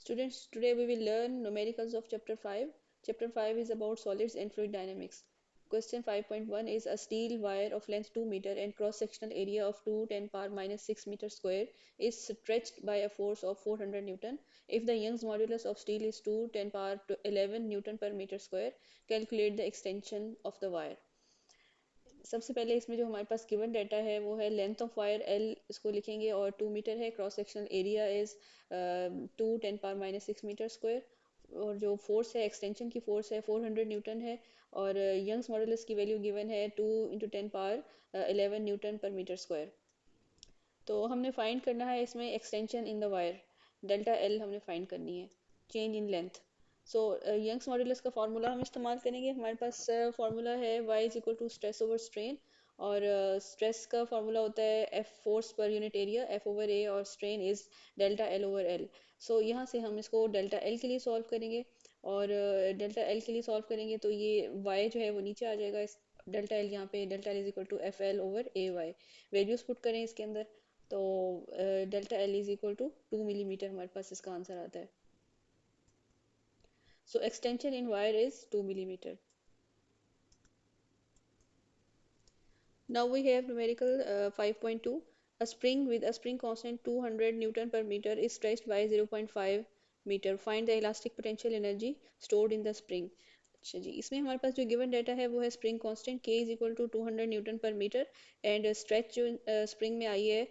Students, today we will learn numericals of chapter 5. Chapter 5 is about solids and fluid dynamics. Question 5.1 is a steel wire of length 2 meter and cross-sectional area of 2 10 power minus 6 meter square is stretched by a force of 400 Newton. If the Young's modulus of steel is 2 10 power to 11 Newton per meter square, calculate the extension of the wire. सबसे पहले इसमें जो हमारे पास given data है वो है length of wire L, इसको लिखेंगे, और 2 मीटर है। Cross sectional area is 2 10 power minus 6 metre square. और जो फोर्स है, एक्सटेंशन की फोर्स है 400 न्यूटन है। और यंग्स मॉडुलस की वैल्यू गिवन है 2 × 10 पावर 11 न्यूटन पर मीटर स्क्वायर। तो हमने फाइंड करना है इसमें extension in the wire, delta L हमने फाइंड करनी है, change in length. So Young's modulus का फार्मूला हम इस्तेमाल करेंगे। हमारे पास फार्मूला है y is equal to stress over strain. और स्ट्रेस का फार्मूला होता है F फोर्स पर unit area, F over A, और strain is delta L over L। सो यहाँ से हम इसको डेल्टा L के लिए सॉल्व करेंगे। और डेल्टा L के लिए सॉल्व करेंगे तो ये y जो है वो नीचे आ जाएगा। इस डेल्टा L यहाँ पे delta L is equal to FL over AY। Values put करें इसके अंदर तो delta L is equal to 2 millimetre हमारे पास इसका आंसर आता है। So extension in wire is 2 millimeter. Now we have numerical 5.2. A spring with a spring constant 200 Newton per meter is stretched by 0.5 meter. Find the elastic potential energy stored in the spring. अच्छा जी, इसमें हमारे पास जो given data है वो है spring constant k is equal to 200 newton पर metre. And stretch जो spring में आई है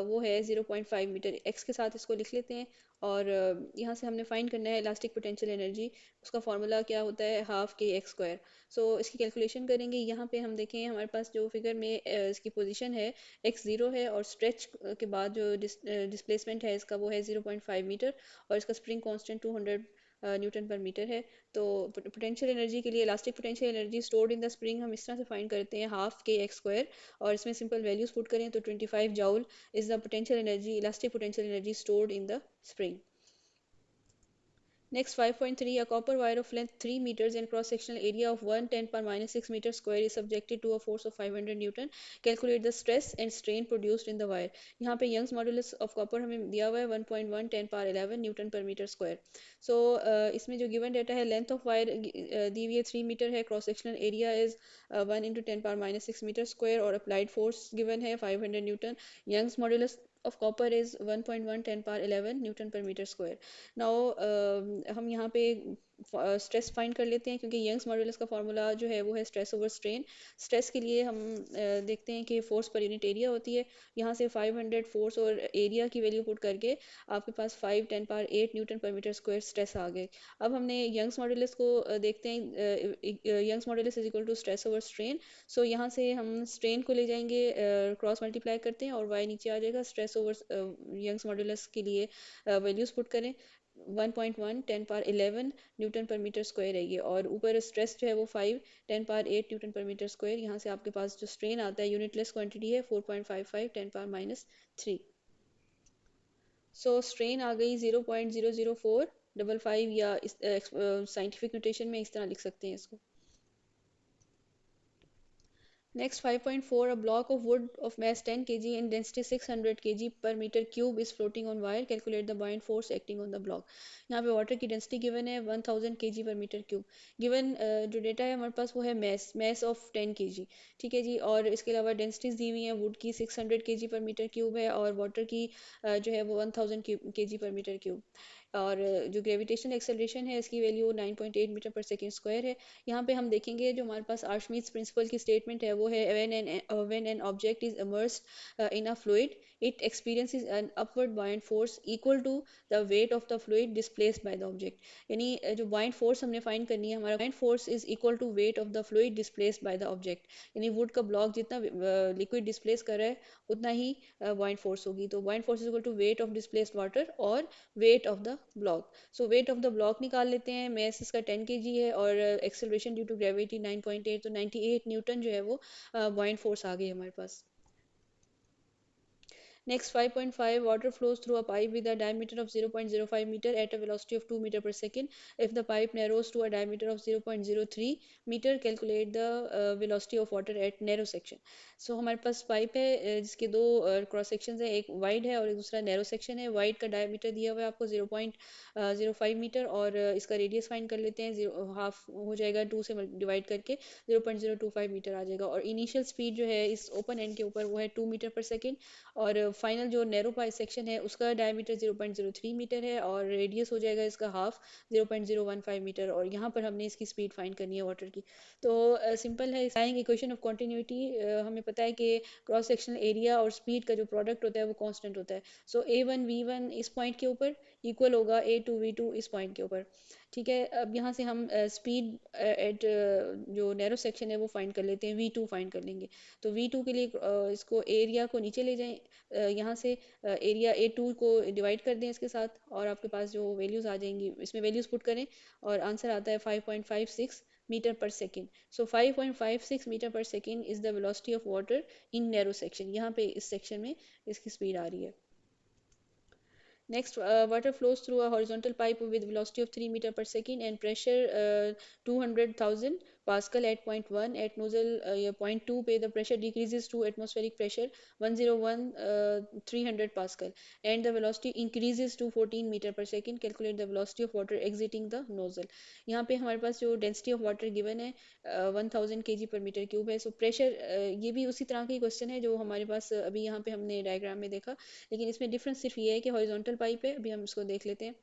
वो है 0.5 मीटर। x के साथ इसको लिख लेते हैं। और यहाँ से हमने फाइंड करना है इलास्टिक पोटेंशियल एनर्जी। उसका फार्मूला क्या होता है, हाफ के एक्स स्क्वायर। सो इसकी कैलकुलेशन करेंगे। यहाँ पे हम देखें हमारे पास जो फिगर में इसकी पोजीशन है x0 है, और स्ट्रेच के बाद जो डिस्प्लेसमेंट है इसका वो है 0.5 मीटर, और इसका स्प्रिंग कांस्टेंट 200 न्यूटन पर मीटर है। तो पोटेंशियल एनर्जी के लिए elastic potential energy stored in the spring हम इस तरह से फाइंड करते हैं, हाफ के एक्स स्क्वायर। और इसमें सिंपल वैल्यूज पुट करें तो 25 joule is the potential energy, elastic potential energy stored in the spring. Next 5.3, a copper wire of length 3 meters and cross-sectional area of 1 10 power minus 6 meter square is subjected to a force of 500 Newton. Calculate the stress and strain produced in the wire. यहाँ पे Young's modulus of copper हमें दिया हुआ है 1.1 10 power 11 Newton per meter square. So इसमें जो given data है, length of wire दी हुई है 3 मीटर है, cross-sectional area is 1 × 10 power minus 6 meter square, और applied force given है 500 Newton. Young's modulus of copper is 1.1 10 power 11 Newton per meter square. Now हम यहाँ पे स्ट्रेस फाइंड कर लेते हैं, क्योंकि यंग्स मॉडुलस का फार्मूला जो है वो है स्ट्रेस ओवर स्ट्रेन। स्ट्रेस के लिए हम देखते हैं कि फोर्स पर यूनिट एरिया होती है। यहाँ से 500 फोर्स और एरिया की वैल्यू पुट करके आपके पास 5 10 पावर 8 न्यूटन पर मीटर स्क्वायर स्ट्रेस आ गए। अब हमने यंग्स मॉडुलस को देखते हैं, Young's modulus is equal to stress over strain. So यहाँ से हम स्ट्रेन को ले जाएंगे, क्रॉस मल्टीप्लाई करते हैं, और वाई नीचे आ जाएगा। स्ट्रेस ओवर यंग्स मॉडुलस के लिए वैल्यूज पुट करें, 1.1 10 पावर 11 न्यूटन पर मीटर स्क्वायर है ये, और ऊपर स्ट्रेस जो है वो 5 10 पावर 8 न्यूटन पर मीटर स्क्वायर। यहाँ से आपके पास जो स्ट्रेन आता है यूनिटलेस क्वांटिटी है 4.55 10 पावर माइनस 3। सो स्ट्रेन आ गई 0.00455, या साइंटिफिक नोटेशन में इस तरह लिख सकते हैं इसको। Next 5.4, a block of wood of mass 10 kg and density 600 kg per meter cube is floating on wire. Calculate the buoyant force acting on the block. यहाँ पे वाटर की डेंसिटी गिवन है 1000 kg per meter cube। Given जो data है हमारे पास वो है mass of 10 kg। ठीक है जी। और इसके अलावा डेंसिटीज दी हुई हैं, वुड की 600 kg per meter cube है, और वाटर की जो है वो 1000 kg per meter cube। और जो ग्रेविटेशनल एक्सेलरेशन है इसकी वैल्यू 9.8 मीटर पर सेकेंड स्क्वायर है। यहाँ पे हम देखेंगे जो हमारे पास आर्शमीट्स प्रिंसिपल की स्टेटमेंट है वो है when an object is immersed in a fluid it experiences an upward buoyant force equal to the weight of the fluid displaced by the object। यानी जो buoyant force हमने फाइंड करनी है, हमारा buoyant force is equal to weight of the fluid displaced by the object। यानी would का block जितना liquid displace कर रहा है उतना ही buoyant force होगी। तो buoyant force is equal to weight of displaced water और weight of the block। So weight of the block निकाल लेते हैं। मैस इसका 10 kg है, और एक्सेलरेशन ड्यू टू ग्रेविटी 9.8, तो 98 न्यूटन जो है वो buoyant फोर्स आ गई हमारे पास। Next, 5.5, water flows through a pipe with a diameter of 0.05 meter at a velocity of 2 meter per second. If the pipe narrows to a diameter of 0.03 meter, calculate the velocity of water at narrow section. So हमारे पास pipe है जिसके दो cross section है, एक wide है और एक दूसरा नैरो सेक्शन है. वाइड का डायमीटर दिया हुआ है आपको 0.05 मीटर और इसका रेडियस फाइंड कर लेते हैं. जीरो हाफ हो जाएगा 2 से डिवाइड करके 0.025 मीटर आ जाएगा. और इनिशियल स्पीड जो है इस ओपन एंड के ऊपर वो है 2 मीटर पर सेकेंड. और फाइनल जो नैरो पाई सेक्शन है उसका डायमीटर 0.03 मीटर है और रेडियस हो जाएगा इसका हाफ 0.015 मीटर. और यहाँ पर हमने इसकी स्पीड फाइंड करनी है वाटर की. तो सिंपल है. साइंग इक्वेशन ऑफ कॉन्टिन्यूटी हमें पता है कि क्रॉस सेक्शनल एरिया और स्पीड का जो प्रोडक्ट होता है वो कांस्टेंट होता है. सो A1 V1 इस पॉइंट के ऊपर इक्वल होगा A2 V2 इस पॉइंट के ऊपर. ठीक है. अब यहाँ से हम स्पीड एट जो नैरो सेक्शन है वो फाइंड कर लेते हैं. V2 फाइंड कर लेंगे. तो V2 के लिए इसको एरिया को नीचे ले जाएं. यहाँ से एरिया A2 को डिवाइड कर दें इसके साथ और आपके पास जो वैल्यूज़ आ जाएंगी इसमें वैल्यूज़ पुट करें और आंसर आता है 5.56 मीटर पर सेकेंड. सो 5.56 मीटर पर second is the velocity of water in narrow section. यहाँ पे इस सेक्शन में इसकी स्पीड आ रही है. Next, water flows through a horizontal pipe with velocity of 3 meter per second and pressure 200,000 Pascal at point 1. At nozzle point 2 पे the pressure decreases to atmospheric pressure 101 300 Pascal and the velocity increases to 14 meter per second. Calculate the velocity of water exiting the nozzle. यहाँ पे हमारे पास जो density of water given है 1000 kg per meter cube है. So pressure ये भी उसी तरह की क्वेश्चन है जो हमारे पास अभी यहाँ पे हमने डायग्राम में देखा. लेकिन इसमें डिफरेंस सिर्फ ये है कि हॉरिजॉन्टल पाइप है. अभी हम इसको देख लेते हैं.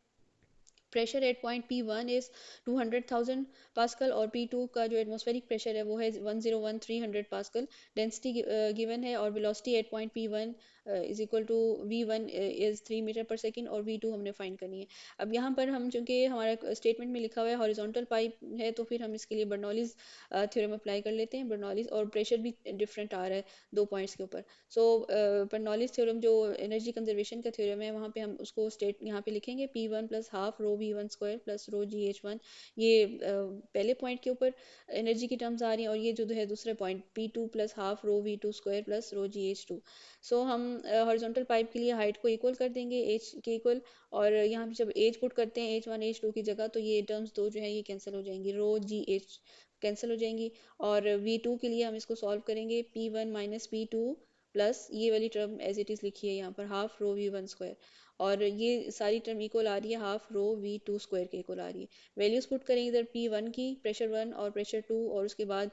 Pressure at point P1 is 200,000 pascal और P2 का जो एटमॉस्फेरिक प्रेशर है वो है 101,300 पास्कल. डेंसिटी गिवन है और velocity at point P1 is equal to V1 is 3 metre पर सेकेंड और V2 हमने फाइंड करनी है. अब यहाँ पर हम चूंकि हमारा स्टेटमेंट में लिखा हुआ है हॉरिजॉन्टल पाइप है तो फिर हम इसके लिए बर्नौलीज थ्योरम अप्लाई कर लेते हैं. बर्नौलीज और प्रेशर भी डिफरेंट आ रहा है दो पॉइंट्स के ऊपर. सो बर्नौलीज थ्योरम जो एनर्जी कंजर्वेशन का थ्योरम है वहाँ पे हम उसको स्टेट यहाँ पे लिखेंगे P1 plus half rho V1 square plus रो GH1. ये पहले पॉइंट के ऊपर एनर्जी की टर्म्स आ रही हैं और ये जो है दूसरे point P2 plus half rho V2 square plus रो GH2. सो हम हॉरिजॉन्टल पाइप के लिए हाइट को इक्वल कर देंगे एच के इक्वल. और यहाँ पे जब एज पुट करते हैं H1 H2 की जगह तो ये टर्म्स दो जो है ये कैंसिल हो जाएंगी. रो GH कैंसिल हो जाएंगी. और V2 के लिए हम इसको सॉल्व करेंगे P1 माइनस P2 प्लस ये वाली टर्म एज इट इज़ लिखी है यहाँ पर हाफ रो V1 स्क्वायर. और ये सारी टर्म इक्वल आ रही है हाफ रो V2 स्क्वायर के इक्वल आ रही है. वैल्यूज पुट करेंगे इधर P1 की प्रेशर 1 और प्रेशर 2 और उसके बाद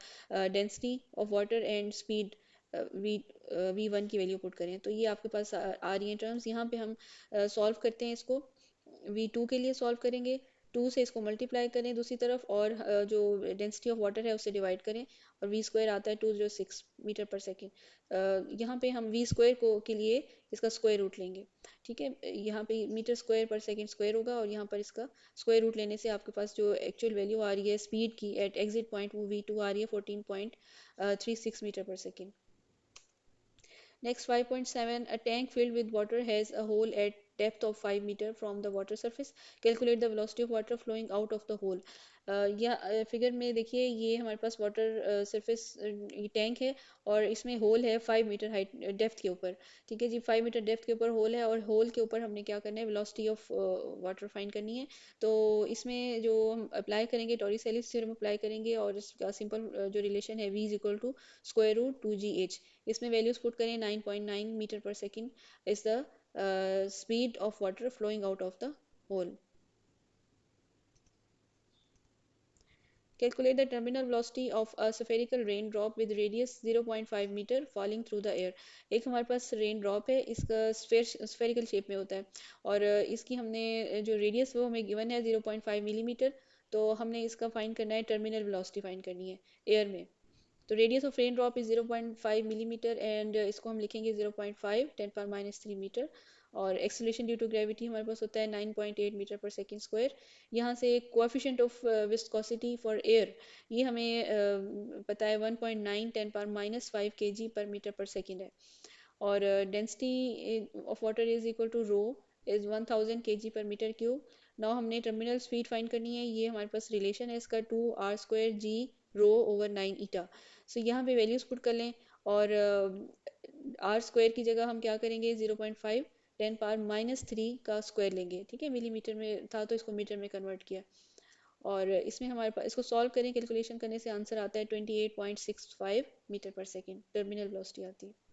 density of water and speed V V1 की वैल्यू पुट करें तो ये आपके पास आ रही हैं टर्म्स. यहाँ पे हम सॉल्व करते हैं इसको. V2 के लिए सॉल्व करेंगे. 2 से इसको मल्टीप्लाई करें दूसरी तरफ और जो डेंसिटी ऑफ वाटर है उससे डिवाइड करें और V स्क्वायर आता है 206 मीटर पर सेकेंड. यहाँ पे हम V स्क्वायर को के लिए इसका स्क्वायर रूट लेंगे. ठीक है. यहाँ पे मीटर स्क्वायर पर सेकेंड स्क्वायर होगा और यहाँ पर इसका स्क्वायर रूट लेने से आपके पास जो एक्चुअल वैल्यू आ रही है स्पीड की एट एग्जिट पॉइंट वो V2 आ रही है 14.36 मीटर पर second. Next, 5.7, a tank filled with water has a hole at depth of 5 meter from the water surface. Calculate the velocity of water flowing out of the hole. या figure में देखिए ये हमारे पास water surface tank है और इसमें whole है 5 metre height depth के ऊपर. ठीक है जी. 5 मीटर डेप्थ के ऊपर होल है और होल के ऊपर हमने क्या करना है वेलोसिटी ऑफ वाटर फाइंड करनी है. तो इसमें जो हम अप्लाई करेंगे टॉरिसेलिस थ्योरम अप्लाई करेंगे और इसका सिंपल जो रिलेशन है V is equal to square root 2GH. इसमें वैल्यूज पुट करें 9.9 मीटर पर second is the speed of water flowing out of the hole. Calculate the terminal velocity of a spherical raindrop with radius 0.5 meter falling through the air. एक हमारे पास rain drop है इसका spherical shape में होता है और इसकी हमने जो रेडियस वो हमें गिवन है 0.5 मिलीमीटर. तो हमने इसका फाइंड करना है टर्मिनल वेलोसिटी फाइंड करनी है एयर में. तो radius of rain drop is 0.5 millimetre and इसको हम लिखेंगे 0.5 10 पावर माइनस 3 मीटर. और एक्सेलरेशन ड्यू टू ग्रेविटी हमारे पास होता है 9.8 मीटर पर सेकेंड स्क्वायर. यहाँ से coefficient of viscosity for air ये हमें पता है 1.9 10 पावर माइनस 5 kg पर मीटर पर सेकेंड है. और density of water is equal to rho is 1000 kg पर मीटर क्यूब. नाउ हमने टर्मिनल स्पीड फाइंड करनी है. ये हमारे पास रिलेशन है इसका 2r square g rho over 9 eta. So यहाँ पे वैल्यूज पुट कर लें और आर स्क्वायर की जगह हम क्या करेंगे, 0.5 10 पावर -3 का स्क्वायर लेंगे, ठीक है। मिलीमीटर में था तो इसको मीटर में कन्वर्ट किया। और इसमें हमारे पास, इसको सॉल्व करें, कैलकुलेशन करने से आंसर आता है 28.65 मीटर पर सेकेंड, टर्मिनल वेलोसिटी आती है।